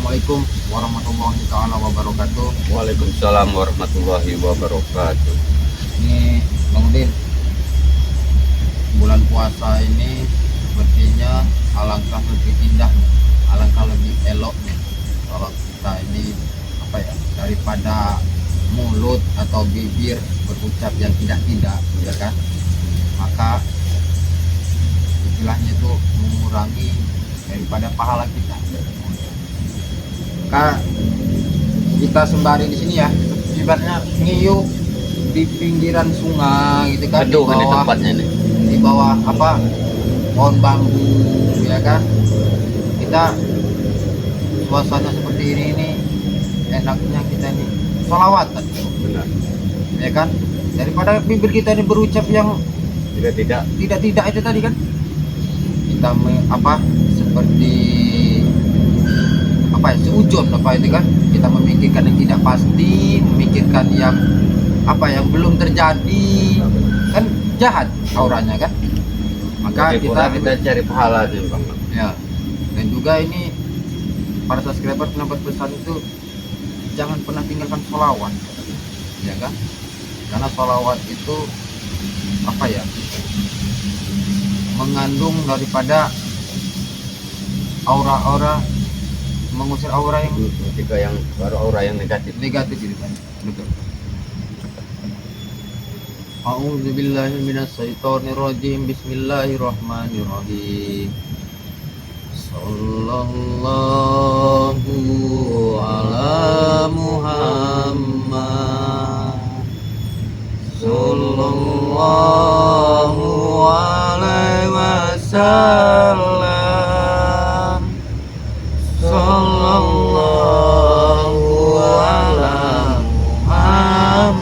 Assalamualaikum warahmatullahi taala wabarakatuh. Waalaikumsalam warahmatullahi wabarakatuh. Ini Bang Udin, bulan puasa ini sepertinya alangkah lebih indah, alangkah lebih eloknya kalau kita ini daripada mulut atau bibir berucap yang tidak, ya kan? Maka istilahnya itu mengurangi daripada pahala kita. Maka kita sembari di sini ya, ibaratnya ngiyup di pinggiran sungai gitu kan, Aduh, ini tempatnya nih. di bawah pohon bambu, ya kan? Kita suasana seperti ini enaknya kita nih sholawatan, Benar. ya kan? Daripada bibir kita ini berucap yang Tidak. tidak itu tadi kan, kita seperti seujun itu kan, kita memikirkan yang tidak pasti, memikirkan yang yang belum terjadi, kan jahat auranya kan. Maka kita cari pahala nih Bang. ya, dan juga ini para subscriber pendapat pesan itu jangan pernah tinggalkan sholawat, ya kan? Karena sholawat itu mengandung daripada aura-aura, mengusir aura yang Jika yang baru aura yang negatif. gitu kan. Betul. A'udzubillahi minasyaitonirrajim. Bismillahirrahmanirrahim. Sallallahu ala Muhammad. Sallallahu alaihi wasallam. Sallallahu ala Muhammad.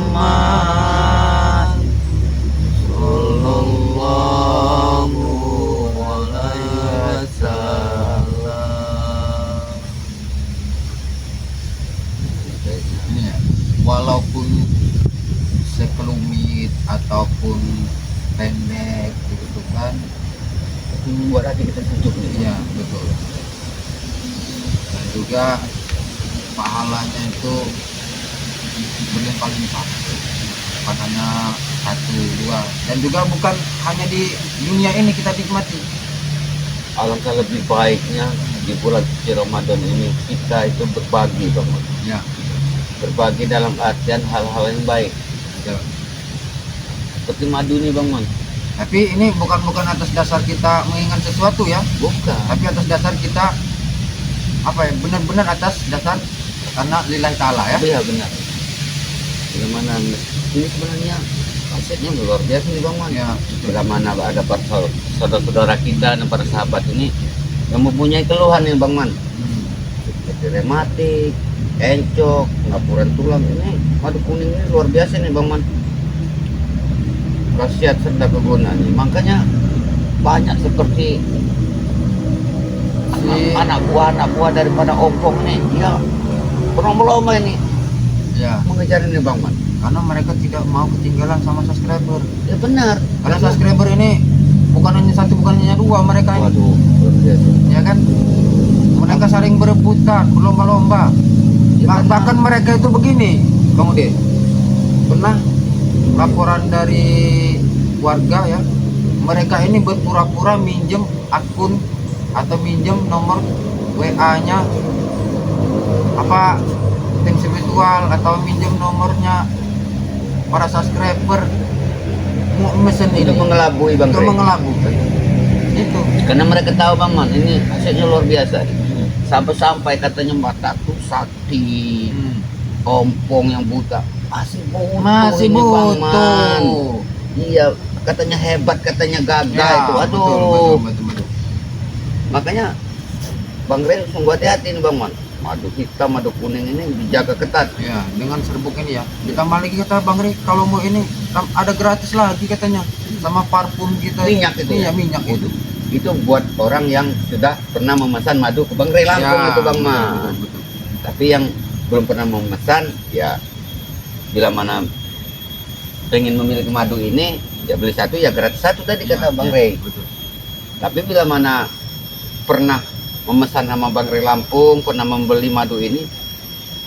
Sallallahu alaihi wasallam. Ini ya, walaupun sekelumit ataupun pendek gitu kan, Buat hati kita sejuk nih. iya betul. Dan juga pahalanya itu berlimpah-limpah, bukan hanya 1, 2, dan juga bukan hanya di dunia ini kita nikmati. Alangkah lebih baiknya di bulan suci Ramadan ini kita itu berbagi Bang. Ya, Berbagi dalam artian hal-hal yang baik. betul. Seperti madu nih Bang Man. Tapi ini bukan atas dasar kita mengingat sesuatu ya, Bukan. tapi atas dasar kita benar-benar atas dasar karena lillahi ta'ala ya. Iya benar. Bagaimana ini sebenarnya asetnya luar biasa nih Bang Man. Ya, Bila mana ada para saudara-saudara kita dan para sahabat ini yang mempunyai keluhan nih Bang Man, seperti rematik, encok, pengapuran tulang, ini madu kuning ini luar biasa nih Bang Man. Khasiat serta kegunaannya, makanya banyak seperti anak buah daripada ompong nih, ya berlomba-lomba ini ya, mengejar ini Bang Man. karena mereka tidak mau ketinggalan sama subscriber. Ya benar. Karena subscriber ini bukan hanya 1, bukan hanya 2 mereka ini, Waduh, luar biasa. ya kan? Mereka saling berebutan, berlomba-lomba. Ya, Bahkan mereka itu begini, Bang Udin. Pernah laporan dari warga ya, mereka ini berpura-pura minjem akun atau minjem nomor WA-nya tim spiritual, atau minjem nomornya para subscriber, mau mesen Itu ini. mengelabui Bang. Itu mengelabui. Itu. Karena mereka tahu Bang Man, ini asetnya luar biasa. Sampai katanya mataku sakti, ompong yang buta masih Masih ini, Bang Man. butuh. Iya, katanya hebat, katanya gagah Ya, itu. Aduh. betul. Makanya Bang Ren sungguh hati-hati nih Bang Man. Madu hitam, madu kuning ini dijaga ketat. Ya, dengan serbuk ini ya. Ditambah lagi kata Bang Ri, kalau mau ini ada gratis lagi katanya, sama parfum kita. Minyak itu Iya, ya? minyak itu. Itu buat orang yang sudah pernah memesan madu ke Bang Ren langsung itu Bang Man. Betul. Tapi yang belum pernah memesan, ya bila mana pengen memiliki madu ini, ya beli 1 ya gratis 1 tadi kata Bang Ray. Betul. Tapi bila mana pernah memesan sama Bang Rey Lampung, pernah membeli madu ini,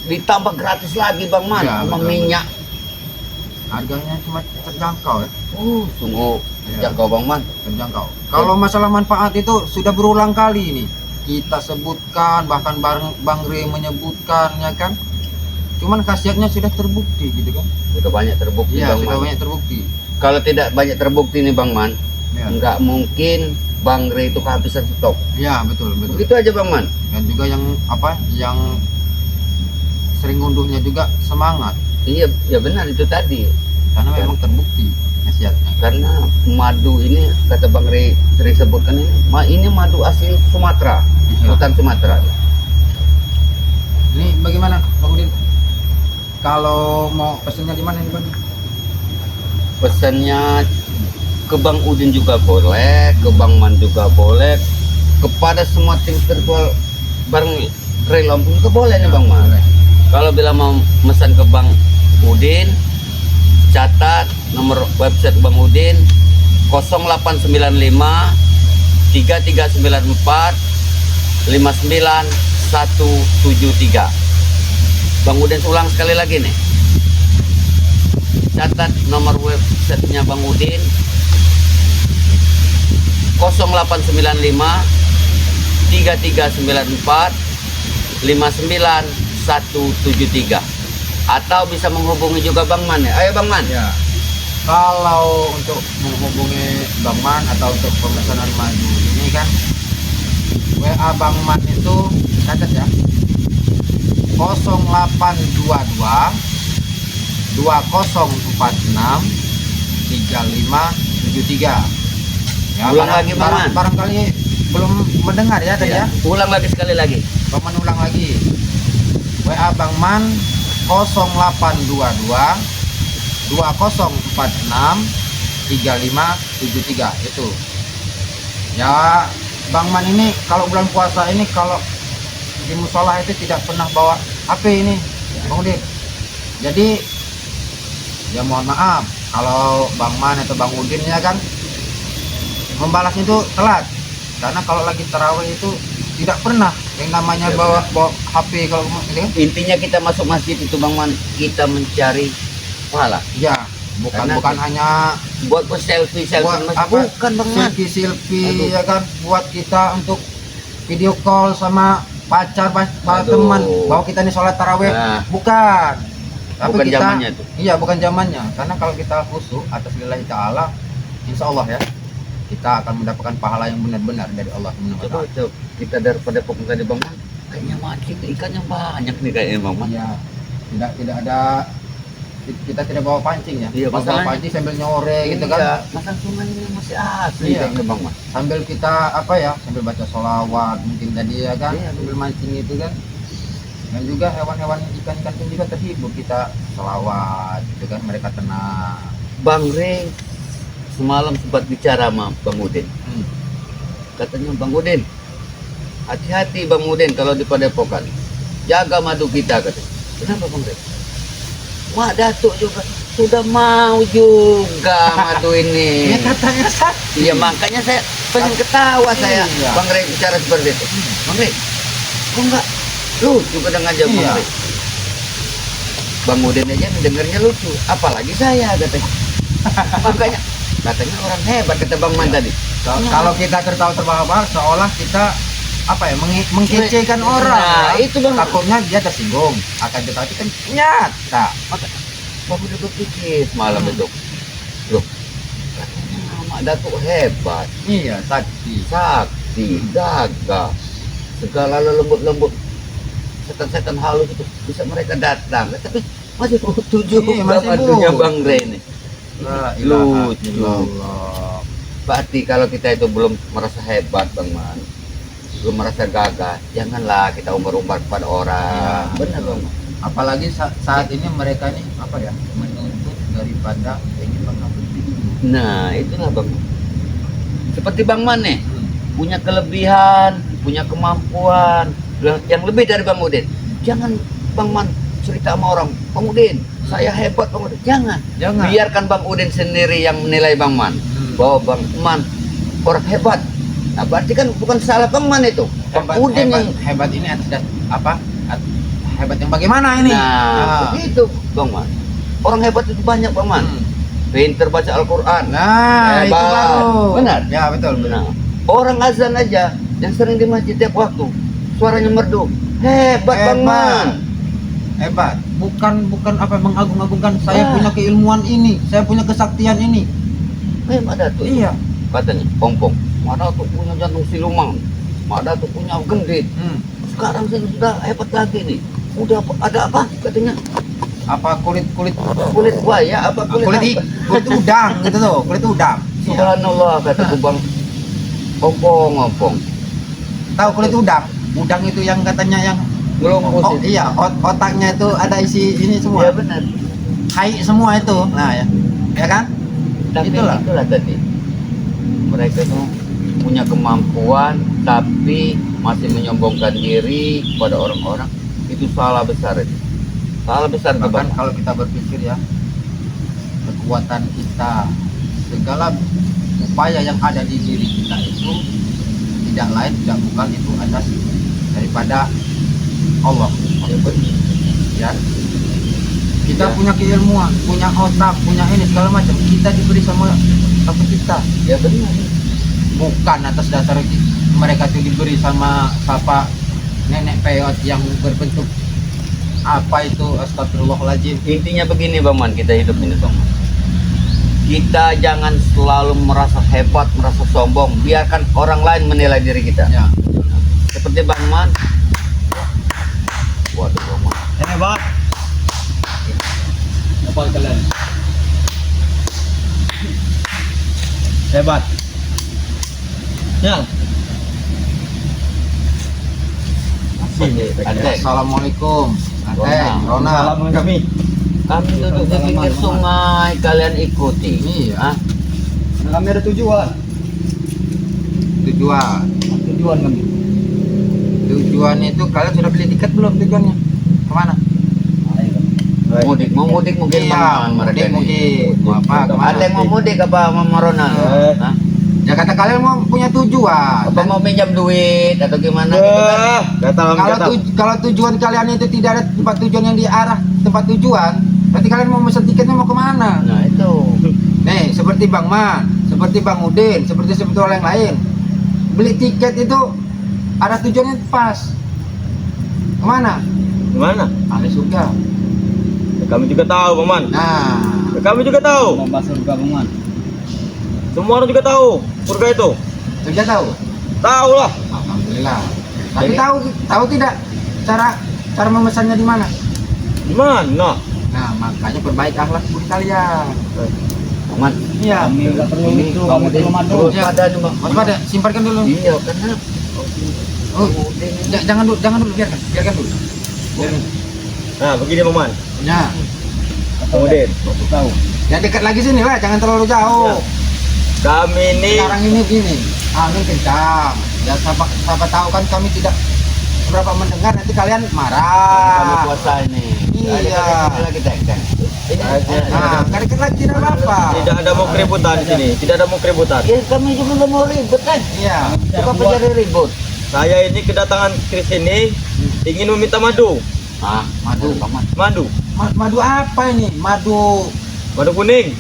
ditambah gratis lagi Bang Man, Ya, sama betul, minyak. Harganya cuma terjangkau ya. Sungguh Ya. terjangkau Bang Man. Terjangkau. Kalau masalah manfaat itu sudah berulang kali ini kita sebutkan, bahkan Bang Rey menyebutkan, ya kan. Cuman khasiatnya sudah terbukti gitu kan. Sudah banyak terbukti Iya, Bang sudah Man. banyak terbukti. Kalau tidak banyak terbukti nih Bang Man, Ya, nggak mungkin Bang Rey itu kehabisan stok. ya betul betul. Begitu aja Bang Man. Dan juga yang apa, yang sering ngunduhnya juga semangat, Iya, ya benar itu tadi. karena Ya. memang terbukti khasiatnya. Karena madu ini kata Bang Rey sering sebutkan ini madu asli Sumatera, Ya. hutan Sumatera. Ini bagaimana Bang Udin? Kalau mau pesennya di mana nih Bang? Pesannya ke Bang Udin juga boleh, ke Bang Man juga boleh, kepada semua tim virtual Bang Rey Lampung juga boleh nih Bang Man. Boleh. Kalau bila mau pesan ke Bang Udin, catat nomor website Bang Udin 0895 3394 59173. Bang Udin ulang sekali lagi nih. Catat nomor websitenya Bang Udin 0895 3394 59173, atau bisa menghubungi juga Bang Man ya. Ayo Bang Man. Ya. Kalau untuk menghubungi Bang Man atau untuk pemesanan madu ini kan, WA Bang Man itu catat ya, 0822 2046 3573. Ya, Ulang lagi, Bang Man. barangkali belum mendengar ya tadi ya. Ulang lagi sekali lagi. Bang Man ulang lagi. WA Bang Man 0822 2046 3573 itu. Ya, Bang Man ini kalau bulan puasa ini, kalau di musola itu tidak pernah bawa HP ini, Bang Udin. Jadi ya mohon maaf kalau Bang Man atau Bang Udin ya kan membalas itu telat, karena kalau lagi tarawih itu tidak pernah yang namanya Ya, bawa HP kalau gitu kan. Intinya kita masuk masjid itu Bang Man, kita mencari pahala. Ya, bukan Karena bukan hanya Buat selfie buat masjid. apa, Bukan Bang Man. selfie Aduh. ya kan, buat kita untuk video call sama pacar, Aduh. teman, bahwa kita nih sholat tarawih. Nah. Bukan, tapi Bukan kita zamannya tuh. iya bukan zamannya, karena kalau kita khusyuk atas lillahi ta'ala, insya Allah ya kita akan mendapatkan pahala yang benar-benar dari Allah Subhanahu wa Coba, Ta'ala. coba kita daripada pokok tadi Bang Man, kayaknya mancing ikannya banyak nih kayaknya Bang Man. Iya, tidak ada, kita tidak bawa pancing ya. Iya, bawa masalahnya- pancing sambil nyore gitu kan, Iya, makan sungai ini masih asli Iya. kayaknya Bang Man. sambil kita apa ya, sambil baca sholawat mungkin tadi ya kan, Iya. sambil mancing itu kan. Dan juga hewan-hewan ikan-ikan pun juga terhibur, kita sholawat gitu kan, mereka tenang. Bang Rey semalam sempat bicara sama Bang Udin. Hmm. Katanya Bang Udin, hati-hati Bang Udin kalau di Padepokan, jaga madu kita katanya. Kenapa Bang Rey? Mak Datuk juga sudah mau juga madu ini. Ya katanya sakti. Iya makanya saya pengen ketawa saya. Iya. Bang Rey bicara seperti itu. Bang Rey, kok enggak lucu kadang aja Bang Iya. Rey. Bang Udin aja mendengarnya lucu, apalagi saya katanya. Makanya katanya orang hebat kata Bang Man tadi. Kalau kita tertawa-tertawa seolah kita apa ya, mengkecekan Nah, orang. itu Bang. Takutnya dia tersinggung, akan tetapi kan nyata. Maka Bang udah berpikir malam itu. Loh, katanya Mak Datuk hebat, Iya, sakti. sakti, gagah, segala lembut-lembut, setan-setan halus itu bisa mereka datang. Tapi masih utuh juga Iya, masih madunya utuh. Bang Rey ini. La ilaha Lucu. illallah. Berarti kalau kita itu belum merasa hebat Bang Man, belum merasa gagah, janganlah kita umbar-umbar kepada orang. Iya. Benar Bang. Apalagi saat ini mereka nih apa ya, menuntut daripada ini pengabdi. Nah, itulah Bang. Seperti Bang Man nih, punya kelebihan, punya kemampuan yang lebih dari Bang Udin. Jangan Bang Man cerita sama orang, Bang Udin, saya hebat Bang Udin. Jangan. Jangan. Biarkan Bang Udin sendiri yang menilai Bang Man. Bahwa Bang Man orang hebat. Nah, berarti kan bukan salah Bang Man itu. Hebat, Udin hebat, yang hebat ini apa? Hebat yang bagaimana ini? nah, begitu Bang Man. Orang hebat itu banyak Bang Man. Hmm. Pinter baca Al-Qur'an. Nah, itu Hebat. baru. Benar? Ya, betul. Nah, orang azan aja yang sering di masjid tiap waktu, suaranya merdu. Hebat Bang Man. Hebat. Bukan apa mengagung-agungkan saya Ah. punya keilmuan ini, saya punya kesaktian ini. Ada tuh. Iya. Katanya, Pompong, ada tuh punya jantung siluman, ada tuh punya gendit. Sekarang saya sudah hebat lagi nih. Udah ada apa katanya? Apa kulit Kulit buaya apa kulit apa? kulit udang gitu tuh, kulit udang. Iya. Subhanallah kata Bang Pompong. Tahu kulit udang? Udang itu yang katanya yang Ngelungkus itu. iya, otaknya itu ada isi ini semua. Iya benar. Hai semua itu. Nah, ya. Ya kan? Tapi Itulah. itulah tadi. Mereka tuh punya kemampuan tapi masih menyombongkan diri kepada orang-orang. Itu salah besar itu. Salah besar tuh, Bahkan Bang. kalau kita berpikir ya, kekuatan kita, segala upaya yang ada di diri kita itu tidak lain tidak bukan itu atas daripada Allah. Ya, kita Ya. punya keilmuan, punya otak, punya ini segala macam. Kita diberi sama kita, Ya benar. bukan atas dasar mereka itu diberi sama siapa nenek peot yang berbentuk apa itu, astagfirullahaladzim. Intinya begini Bang Man, kita hidup ini Bang Man. Kita jangan selalu merasa hebat, merasa sombong. Biarkan orang lain menilai diri kita. Ya. Seperti Bang Man. Waduh Bang Man. Hebat. Apa kalian? Hebat. Ya. Assalamualaikum. Ronald. Ronald. Salam kami. Kami duduk di pinggir sungai, kalian ikuti. Iya. Hah? Kami ada tujuan. Tujuan. Tujuan kami. Tujuan itu kalian sudah beli tiket belum tujuannya? Kemana? Mudik, mau mudik mungkin Iya, Bang Man, mereka mudik. ini. Mau apa? Kemana? Ada yang mau mudik apa sama Ronald? Hah? Ya kata kalian mau punya tujuan. Apa mau pinjam duit atau gimana gitu kan? Kalau tujuan kalian itu tidak ada tempat tujuan yang diarah tempat tujuan, berarti kalian mau pesan tiketnya mau kemana? Nah itu. Nih, seperti Bang Man, seperti Bang Udin, seperti orang yang lain. Beli tiket itu ada tujuannya pas. Kemana? Gimana? Ahli surga. Kami juga tahu, Paman. Nah, Kami juga tahu. Membahas surga Paman. Semua orang juga tahu surga itu. sudah tahu. Tahu lah. Alhamdulillah. Tapi Jadi- tahu tidak cara memesannya di mana? Di mana? Nah, makanya perbaik akhlak budi kalian. Aman. Iya. Kami nggak perlu Ini itu, kamu kami perlu madu. terus ada nih Bang. Waspada, simpankan dulu. Iya karena Oh, jangan dulu, biarkan dulu. Nah, begini, Paman. Ya, Kemudian, Aku tahu. yang dekat lagi sini lah, jangan terlalu jauh. kami ini Sekarang ini gini, angin kencang. Ya, siapa tahu kan kami tidak berapa mendengar, nanti kalian kami marah. puasa ini. Iya. Ini lagi teng. Nah, kan dekat lagi tidak apa-apa. tidak ada mau keributan di sini. Tidak ada mau keributan. Ya kami juga nggak mau ribut kan. Iya. Suka pencari ribut. Saya ini kedatangan ke sini ingin meminta madu. Ah, madu Paman. Madu. Madu apa ini? Madu Madu kuning.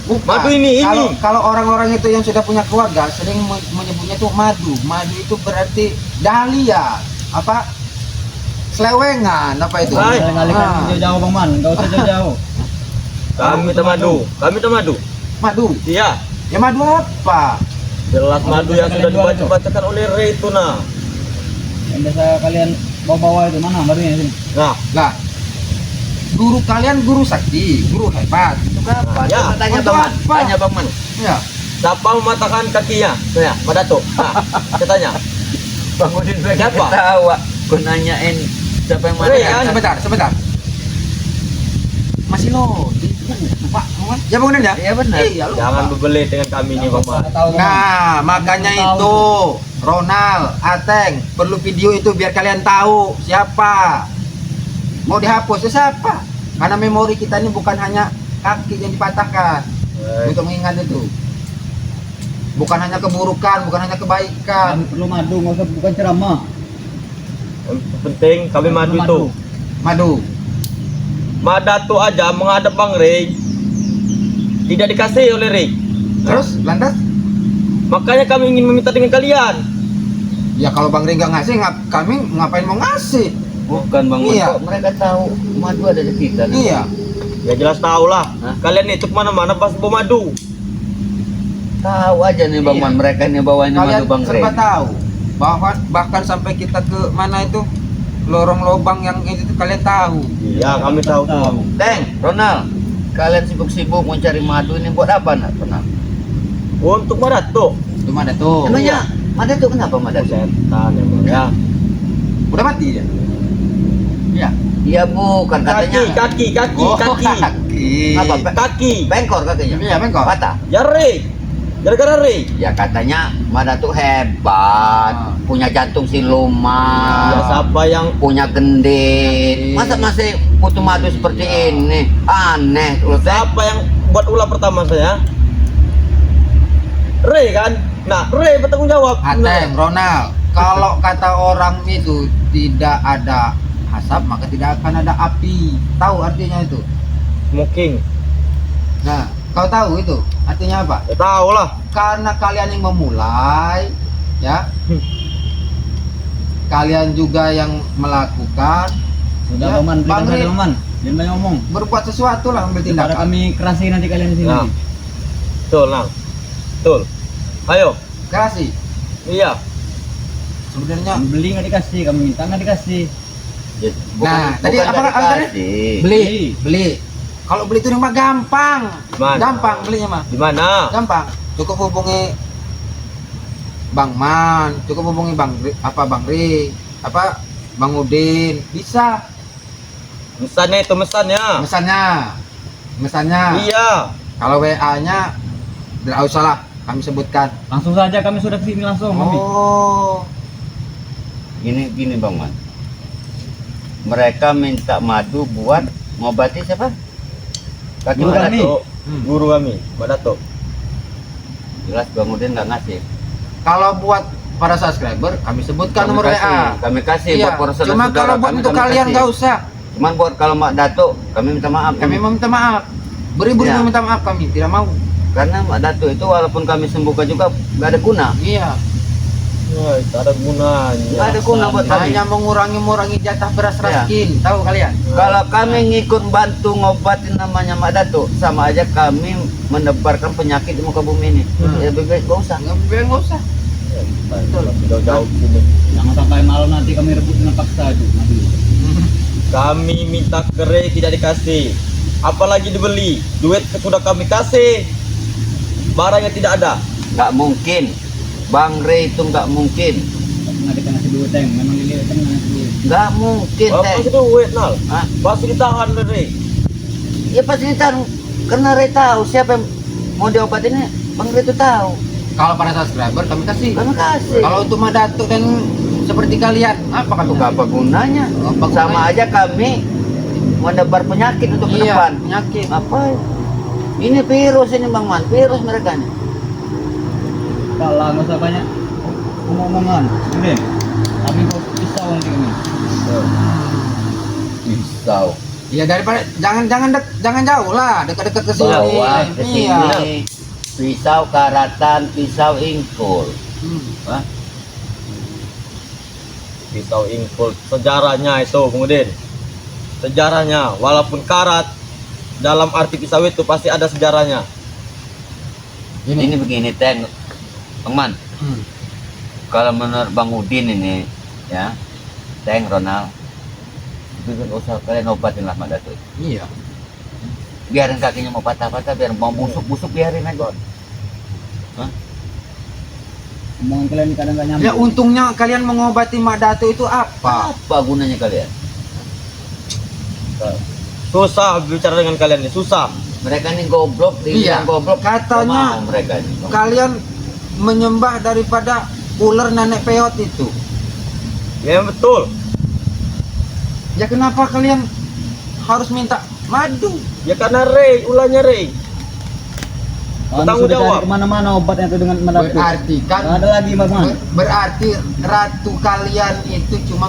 bukan. Madu ini. Kalau orang-orang itu yang sudah punya keluarga sering menyebutnya itu madu. Madu itu berarti dahlia. Apa? Selewengan apa itu? Hai. Jangan alihkan jauh-jauh Paman, enggak usah jauh-jauh. Kami minta madu. Kami minta madu. Madu. Iya. Ya madu apa? Jelas madu yang kalian sudah jual dibaca-bacakan oleh Reituna. Yang biasa kalian bawa-bawa itu mana madunya sini? Nah, Lah, guru kalian guru sakti, guru hebat. Itu berapa? Ya, Coba tanya untuk Paman. apa? Tanya Paman. Ya. siapa mematahkan kakinya? Saya, Pak Dato. Nah, saya tanya. Bang Udin lagi Siapa? ketawa. Gue nanyain siapa yang mana Rian. yang Sebentar. Masih lo. Pak, ya Bang Udin ya? Iya benar. Iya, lupa. Jangan berbelit dengan kami ini, Paman. Nggak tahu Paman. Nah, makanya Tahu. itu Ronald, Ateng, perlu video itu biar kalian tahu siapa. Mau dihapus itu siapa? Karena memori kita ini bukan hanya kaki yang dipatahkan untuk mengingat itu. Bukan hanya keburukan, bukan hanya kebaikan. Kami perlu madu, nggak usah bukan ceramah. Yang penting kami madu Perlu itu. Madu. Madato aja menghadap Bang Rey tidak dikasih oleh Rey. Terus lantas? Makanya kami ingin meminta dengan kalian. Ya kalau Bang Ri nggak ngasih, kami ngapain mau ngasih? Bukan Bang Man, Iya. kok mereka tahu madu ada di kita. Iya. Ya jelas tahu lah. Hah? Kalian itu kemana-mana pas bawa madu. Tahu aja nih Bang Iya. Man, mereka ini bawain Kalian madu Bang Rey. serba tahu. Bahkan sampai kita ke mana itu lorong lubang yang itu kalian tahu. Iya, kami tahu tuh. Teng, Ronald, kalian sibuk-sibuk mencari madu ini buat apa nak, Ronald? Untuk Madato. Cuma ada tuh. Emangnya madu itu kenapa madu? Setan emang ya. Udah mati dia. Iya. Iya bukan katanya. Kaki. kaki. Apa? Kaki. Bengkor kakinya. Iya, bengkor. Patah. Ya Rey. Gara-gara Rey. Ya katanya Mada tuh hebat, Ah. punya jantung Ya siluman, siapa yang punya gendit. Masa masih butuh madu seperti ini? Aneh loh, Teng. siapa yang buat ulah pertama saya? Rey kan? Nah, Rey bertanggung jawab. Ateng, Ronald. Kalau kata orang itu tidak ada asap, maka tidak akan ada api. Tahu artinya itu? Smoking. Nah, kau tahu itu artinya apa? Ya tahu lah. Karena kalian yang memulai, ya. Kalian juga yang melakukan. Sudah Ya, paman, Bang berikan Ri. saja paman. Jangan banyak ngomong. Berbuat sesuatu lah, ambil Daripada tindakan. kami kerasi nanti kalian di sini. Nah. Betul, Nang. Betul. Ayo. Kasih. Iya. Sebenarnya Kami beli nggak dikasih, kami minta nggak dikasih. Ya, Nah, tadi bukan apa- dari apa tadi? kasih. beli. Kalau beli itu mah gampang. Mana? Gampang belinya mah. Di mana? Gampang. Cukup hubungi Bang Man, cukup hubungi Bang Ri, Bang Udin, bisa. Mesannya itu mesannya. Mesannya. Iya. Kalau WA-nya tidak usah lah, kami sebutkan. Langsung saja kami sudah kesini langsung. Kami. Oh, Gini Bang Man. Mereka minta madu buat ngobati siapa? Kaki Guru Madato. kami. Guru kami, Madato. Jelas Bang Udin nggak ngasih. kalau buat para subscriber kami sebutkan Kami nomor kasih, WA. Kami kasih Iya. buat para saudara. Cuma kalau buat untuk kalian nggak usah. Cuman buat kalau Mak Dato, kami minta maaf. Kami meminta maaf. Beri-beri Iya. meminta maaf kami, tidak mau. Karena Mak Dato itu walaupun kami sembuhkan juga nggak ada guna. Iya. Ya, itu ada gunanya. Nggak ada guna buat kami. Hanya mengurangi jatah beras Iya. raskin, tahu kalian? Kalau kami ngikut bantu ngobatin namanya Mak Dato, sama aja kami menebarkan penyakit di muka bumi ini. Ya lebih baik nggak usah. Nggak usah. Jauh-jauh sini. Jangan sampai malam nanti kami rebut dengan paksa itu. Madu. Kami minta kere tidak dikasih. Apalagi dibeli. Duit sudah kami kasih. Barangnya tidak ada. Nggak mungkin. Bang Rey itu nggak mungkin. Nggak dikasih duit teng. Memang ini teng nggak ngasih duit. Nggak mungkin, Apa Teh. sih duit, Nal? Hah? Pasti ditahan dari. Ya pasti ditaruh. Karena Rey tahu siapa yang mau diobatinnya. Bang Rey itu tahu. Kalau para subscriber kami kasih. Kami kasih. Kalau untuk Madatuk dan seperti kalian, apa kata Untuk apa gunanya? Apa Sama gunanya? aja kami menebar penyakit untuk ke Iya, depan. penyakit. Apa? Ini virus ini Bang Man, virus mereka nih. Kalah nggak usah banyak ngomong-ngomongan. Ini. Kami kok pisau nanti kami. Pisau. Ya daripada jangan jauh lah, dekat-dekat ke sini. Bawa ke sini. Iya. Pisau karatan, pisau ingkul. Hah? Pisau ingkul. Sejarahnya itu, Bung Udin. Sejarahnya, walaupun karat, dalam arti pisau itu pasti ada sejarahnya. Ini begini, Teng. Bang Man, Hmm. kalau menurut Bang Udin ini, ya, Teng, Ronald, itu nggak usah kalian obatin lah Mak Datuk. Iya. Biarin kakinya mau patah-patah, biar mau busuk-busuk, biarin aja. Omongan kalian kadang nggak nyambung. Ya untungnya kalian mengobati Madatuk itu apa? Apa gunanya kalian? Susah bicara dengan kalian nih, susah. Mereka ini goblok, Iya. dibilang goblok. Katanya Nggak mau mereka ini. kalian menyembah daripada ular nenek peot itu. Ya betul. Ya kenapa kalian harus minta madu? Ya karena Rey, ulahnya Rey. Bertanggung sudah jawab. cari kemana-mana obatnya itu dengan mendapur. Berarti kan Nggak ada lagi Bang Man. berarti ratu kalian itu cuma